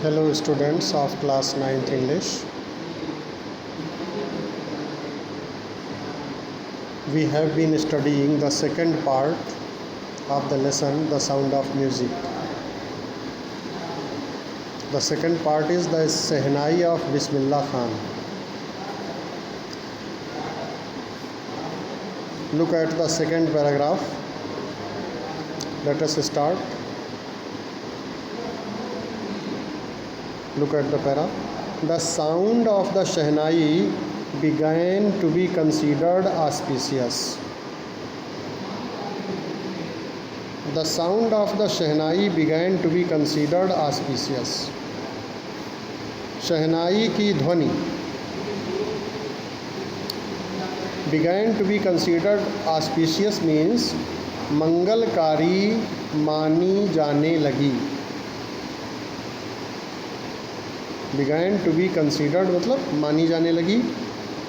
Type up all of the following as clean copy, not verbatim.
Hello students of class 9th English. We have been studying the second part of the lesson, The Sound of Music. The second part is the Shehnai of Bismillah Khan. Look at the second paragraph. Let us start. Look at the para. The sound of the Shehnai began to be considered auspicious. The sound of the Shehnai began to be considered auspicious. Shehnai की ध्वनि began to be considered auspicious means मंगलकारी मानी जाने लगी. Began to be considered मतलब मानी जाने लगी,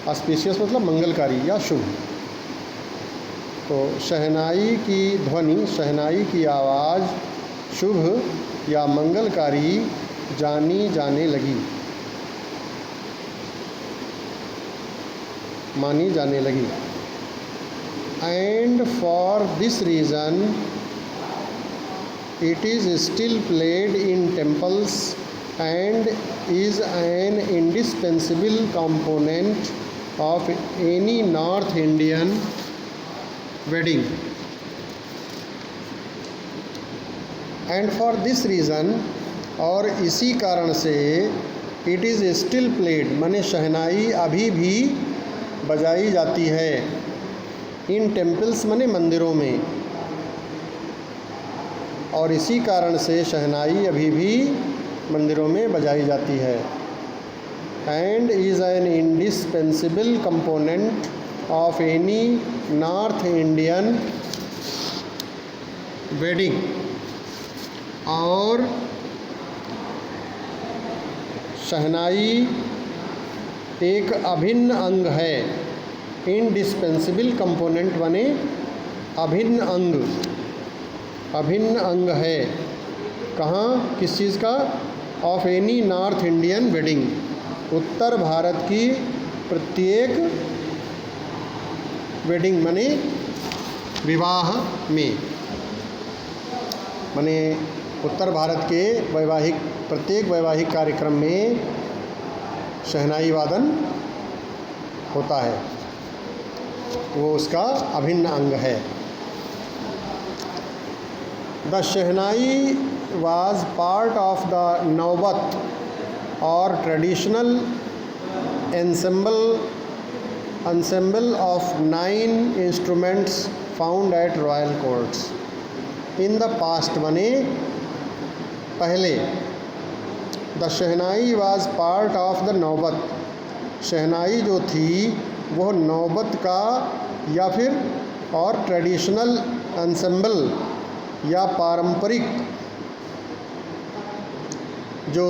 auspicious मतलब मंगलकारी या शुभ. तो शहनाई की ध्वनि, शहनाई की आवाज़ शुभ या मंगलकारी जानी जाने लगी, मानी जाने लगी. And for this reason it is still played in temples and is an indispensable component of any North Indian wedding. And for this reason, और इसी कारण से it is still played माने शहनाई अभी भी बजाई जाती है. इन टेम्पल्स माने मंदिरों में, और इसी कारण से शहनाई अभी भी मंदिरों में बजाई जाती है. And is an indispensable component of any north Indian wedding. और शहनाई एक अभिन्न अंग है. इंडिस्पेंसिबल कंपोनेंट बने अभिन्न अंग, अभिन्न अंग है. कहाँ, किस चीज़ का? Of any north Indian wedding, उत्तर भारत की प्रत्येक वेडिंग माने विवाह में, माने उत्तर भारत के वैवाहिक प्रत्येक वैवाहिक कार्यक्रम में शहनाई वादन होता है. वो उसका अभिन्न अंग है. The shehnai was part of the Naubat or traditional ensemble of 9 instruments found at royal courts. In the past माने पहले, the shehnai was part of the Naubat. शहनाई जो थी वो नौबत का या फिर और ट्रेडिशनल ensemble या पारंपरिक, जो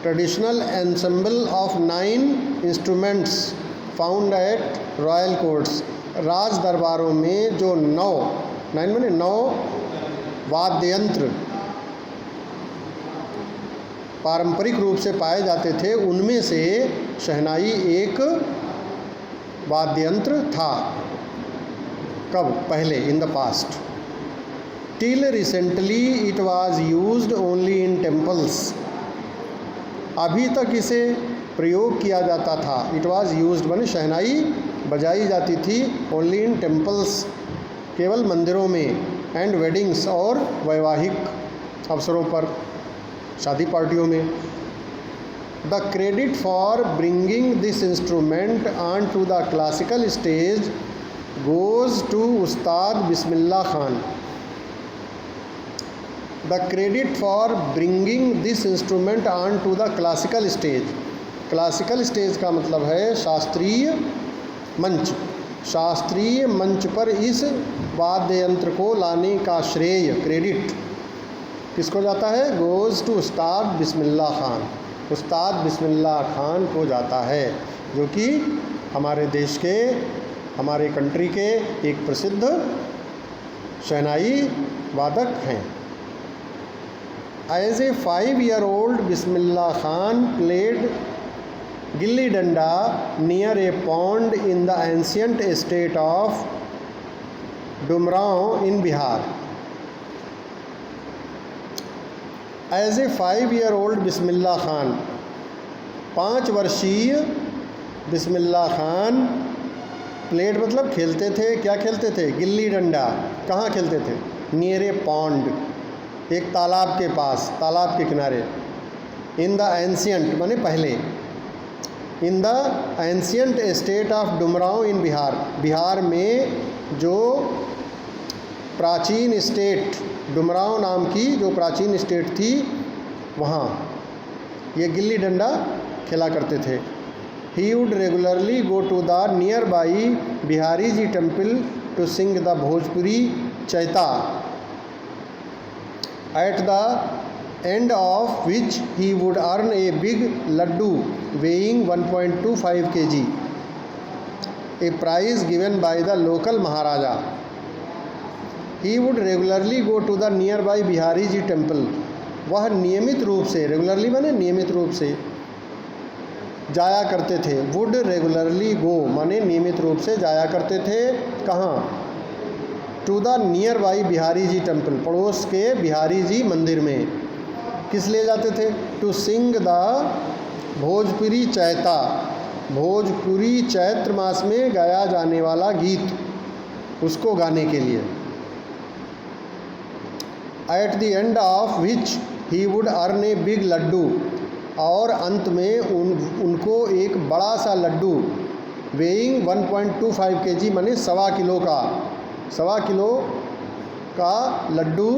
traditional ensemble of 9 instruments found at royal courts, राज दरबारों में जो 9 माने 9 वाद्य यंत्र पारंपरिक रूप से पाए जाते थे, उनमें से शहनाई एक वाद्य यंत्र था. कब? पहले, in the past. Till recently it was used only in temples. अभी तक इसे प्रयोग किया जाता था. It was used माने शहनाई बजाई जाती थी only in temples, केवल मंदिरों में, and weddings और वैवाहिक अवसरों पर, शादी पार्टियों में. The credit for bringing this instrument onto the classical stage goes to Ustad Bismillah Khan. The credit for bringing this instrument onto the classical stage. Classical stage का मतलब है शास्त्रीय मंच. शास्त्रीय मंच पर इस वाद्य यंत्र को लाने का श्रेय, क्रेडिट किसको जाता है? गोज़ टू उस्ताद बिस्मिल्लाह खान. उस्ताद बिस्मिल्लाह खान को जाता है, जो कि हमारे देश के, हमारे कंट्री के एक प्रसिद्ध शहनाई वादक हैं. As a 5-year-old, Bismillah Khan played gilli danda near a pond in the ancient state of Dumrao in Bihar. As a 5-year-old Bismillah Khan, 5 वर्षीय बिस्मिल्लाह खान प्लेड मतलब खेलते थे। क्या खेलते थे? गिल्ली डंडा। कहाँ खेलते थे? नियर ए पॉन्ड, एक तालाब के पास, तालाब के किनारे। इन द एंशियंट माने पहले, in the ancient state of Dumraon in Bihar, Bihar में जो प्राचीन स्टेट डुमरांव नाम की जो प्राचीन स्टेट थी, वहाँ ये गिल्ली डंडा खेला करते थे। He would regularly go to the nearby Bihari ji temple to sing the Bhojpuri Chaita, at the end of which he would earn a big laddu weighing 1.25 kg, a prize given by the local Maharaja. He would regularly go to the nearby Bihari Ji temple. वह नियमित रूप से, regularly माने नियमित रूप से जाया करते थे। वुड रेगुलरली गो माने नियमित रूप से जाया करते थे। कहाँ? To the nearby Bihari ji temple, पड़ोस के बिहारी जी मंदिर में। किस लिए जाते थे? To sing the Bhojpuri Chaita, Bhojpuri Chaitra मास में गाया जाने वाला गीत, उसको गाने के लिए। At the end of which he would earn a big laddu, और अंत में उनको एक बड़ा सा लड्डू वेइंग 1.25 kg माने 1.25 किलो का, 1.25 किलो का लड्डू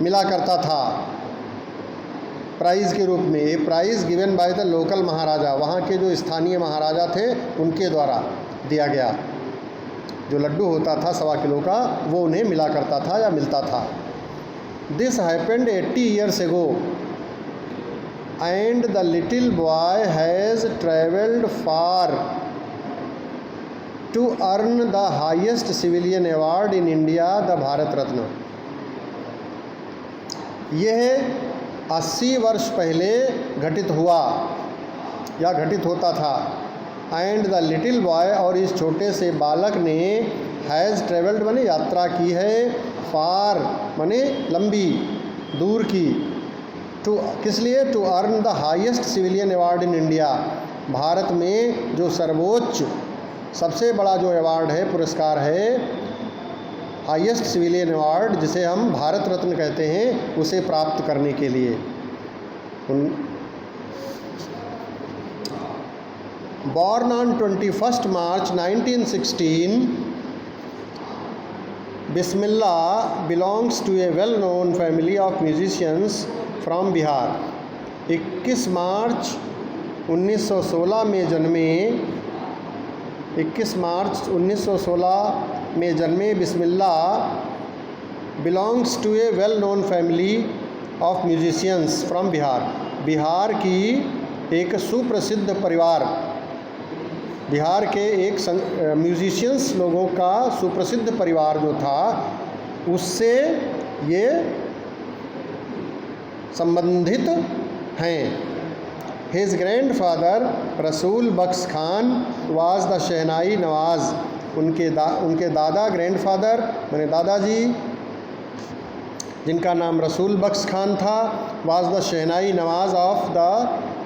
मिला करता था प्राइज़ के रूप में। ये prize given by the local maharaja, वहाँ के जो स्थानीय महाराजा थे उनके द्वारा दिया गया। जो लड्डू होता था 1.25 किलो का, वो उन्हें मिला करता था या मिलता था। This happened 80 years ago and the little boy has travelled far to earn the highest civilian award in India, the Bharat Ratna. यह 80 वर्ष पहले घटित हुआ या घटित होता था। एंड द लिटिल बॉय, और इस छोटे से बालक ने, हैज़ ट्रेवल्ड माने यात्रा की है, फार माने लंबी, दूर की। टू किस लिए? To earn the highest civilian award in India, Bharat में जो सर्वोच्च सबसे बड़ा जो अवार्ड है, पुरस्कार है, हाईएस्ट सिविलियन अवार्ड, जिसे हम भारत रत्न कहते हैं, उसे प्राप्त करने के लिए। Born on 21st March 1916, Bismillah belongs to a well-known family of musicians from Bihar. 21 मार्च 1916 में जन्मे, 21 मार्च 1916 में जन्मे Bismillah belongs to a well known family of musicians from Bihar, Bihar की एक सुप्रसिद्ध परिवार, बिहार के एक म्यूजिशियंस लोगों का सुप्रसिद्ध परिवार जो था, उससे ये संबंधित हैं। हिज ग्रैंड फादर रसूल बख्श खान वाज द शहनाई नवाज़, उनके दादा ग्रैंडफादर माने दादाजी, जिनका नाम रसूल बख्श खान था, was the shehnai nawaz of the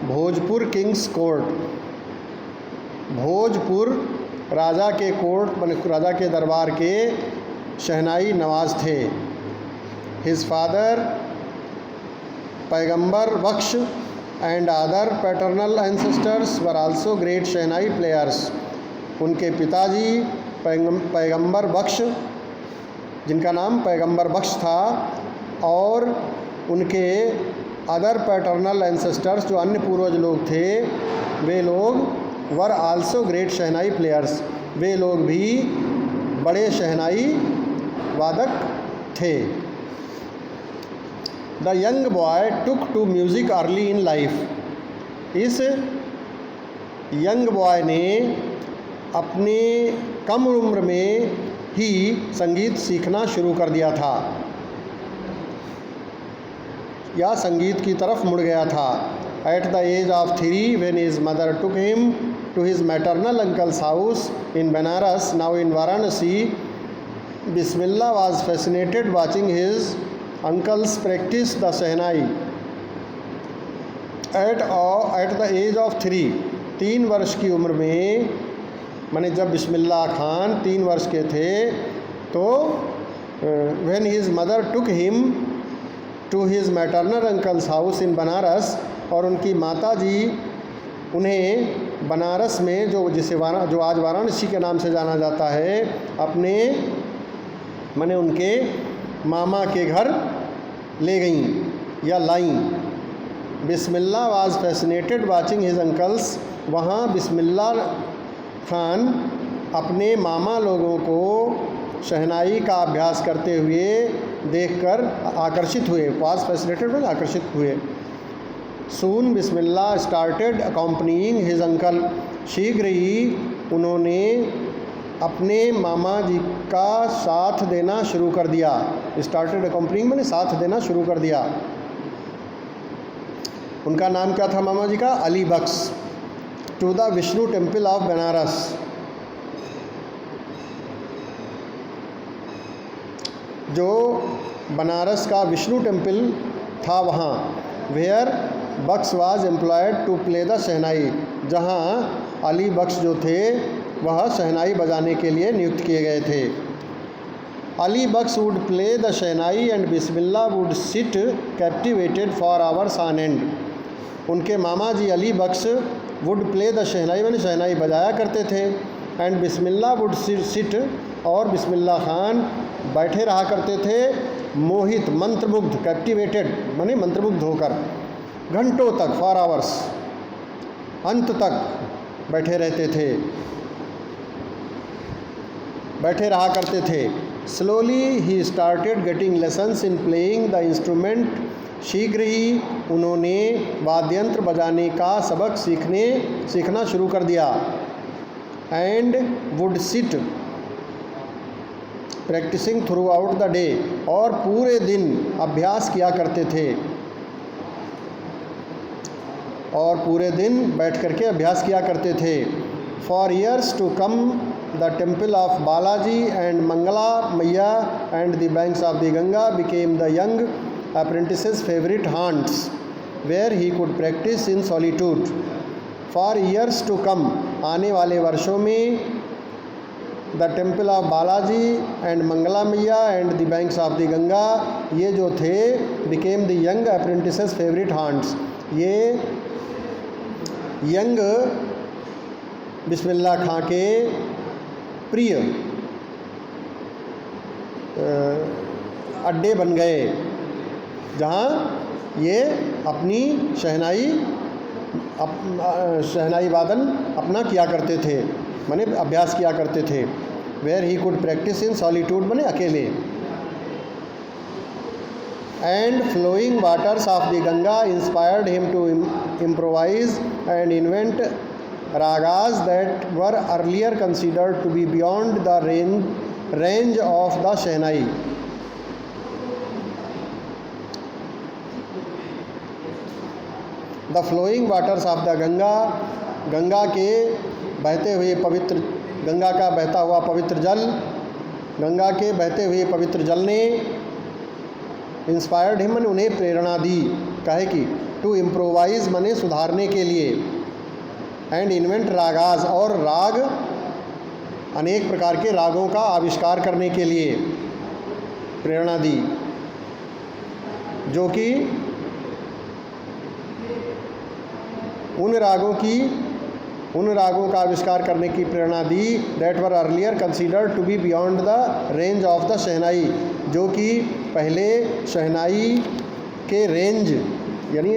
Bhojpur king's court, Bhojpur राजा के कोर्ट माने राजा के दरबार के शहनाई नवाज़ थे। His father Paigambar Bakhsh and other paternal ancestors were also great shehnai players, उनके पिताजी पैगंबर बख्श, जिनका नाम पैगंबर बख्श था, और उनके अदर पैटर्नल एंसेस्टर्स जो अन्य पूर्वज लोग थे, वे लोग were also great shehnai players, वे लोग भी बड़े शहनाई वादक थे। The young boy took to music early in life, इस यंग बॉय ने अपने कम उम्र में ही संगीत सीखना शुरू कर दिया था। या संगीत की तरफ मुड़ गया था। At the age of 3 when his mother took him to his maternal uncle's house in Banaras, now in Varanasi, Bismillah was fascinated watching his uncles practice the Shehnai. At the age of 3 वर्ष की उम्र में, माने जब बिस्मिल्लाह खान 3 वर्ष के थे तो when his mother took him to his maternal uncle's house in Banaras, और उनकी माता जी उन्हें बनारस में जो आज वाराणसी के नाम से जाना जाता है, अपने माने उनके मामा के घर ले गईं या लाईं। Bismillah was fascinated watching his uncles, वहाँ बिस्मिल्लाह खान अपने मामा लोगों को शहनाई का अभ्यास करते हुए देखकर आकर्षित हुए। वाज फैसिनेटेड में आकर्षित हुए। सून बिस्मिल्लाह स्टार्टेड अकॉम्पनीइंग हिज अंकल, शीघ्र ही उन्होंने अपने मामा जी का साथ देना शुरू कर दिया। स्टार्टेड अकॉम्पनीइंग मैंने साथ देना शुरू कर दिया। उनका नाम क्या था मामा जी का? Ali Bakhsh. To the Vishnu temple of Banaras, जो बनारस का विष्णु टेम्पल था वहाँ। Where Bakhsh was employed to play the shehnai, जहाँ अली बख्श जो थे वह शहनाई बजाने के लिए नियुक्त किए गए थे। Ali Bakhsh would play the shehnai and Bismillah would sit captivated for hours on end. उनके मामा जी Ali Bakhsh would play the shehnai मैंने शहनाई बजाया करते थे, एंड बिस्मिल्लाह वुड सिट, और बिस्मिल्लाह खान बैठे रहा करते थे मोहित मंत्रमुग्ध, कैप्टिवेटेड माने मंत्रमुग्ध होकर, घंटों तक, फॉर आवर्स, अंत तक बैठे रहते थे, बैठे रहा करते थे। Slowly he started getting lessons in playing the instrument, शीघ्र ही उन्होंने वाद्यंत्र बजाने का सबक सीखना शुरू कर दिया। And would sit practicing throughout the day, और पूरे दिन अभ्यास किया करते थे, और पूरे दिन बैठ करके अभ्यास किया करते थे। For years to come the temple of Balaji and Mangala Maiya and the banks of the Ganga became the young apprentice's favorite haunts, where he could practice in solitude. For years to come, आने वाले वर्षों में, the temple of Balaji and Mangla मैया and the banks of the Ganga, ये जो थे became the young apprentice's favorite haunts, ये young बिस्मिल्लाह खां के प्रिय अड्डे बन गए, जहाँ ये अपनी शहनाई वादन अपना किया करते थे, माने अभ्यास किया करते थे। Where he could practice in solitude माने अकेले। And flowing waters of the Ganga inspired him to improvise and invent ragas that were earlier considered to be beyond the range of the shehnai. The flowing waters of the Ganga, Ganga के बहते हुए पवित्र, गंगा का बहता हुआ पवित्र जल, गंगा के बहते हुए पवित्र जल ने इंस्पायर्ड हिम ने उन्हें प्रेरणा दी, कहे कि टू इम्प्रोवाइज माने सुधारने के लिए, एंड इन्वेंट रागाज और राग अनेक प्रकार के रागों का आविष्कार करने के लिए प्रेरणा दी, जो कि उन रागों का आविष्कार करने की प्रेरणा दी that were earlier considered to be beyond the range of the shehnai, जो कि पहले शहनाई के रेंज यानी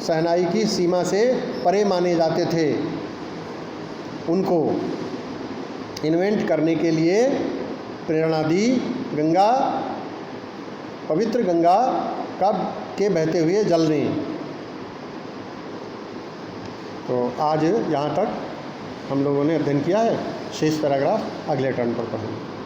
शहनाई की सीमा से परे माने जाते थे। उनको इन्वेंट करने के लिए प्रेरणा दी गंगा, पवित्र गंगा के बहते हुए जल ने। तो आज यहाँ तक हम लोगों ने अध्ययन किया है। शेष पैराग्राफ अगले टर्न पर पढ़ेंगे।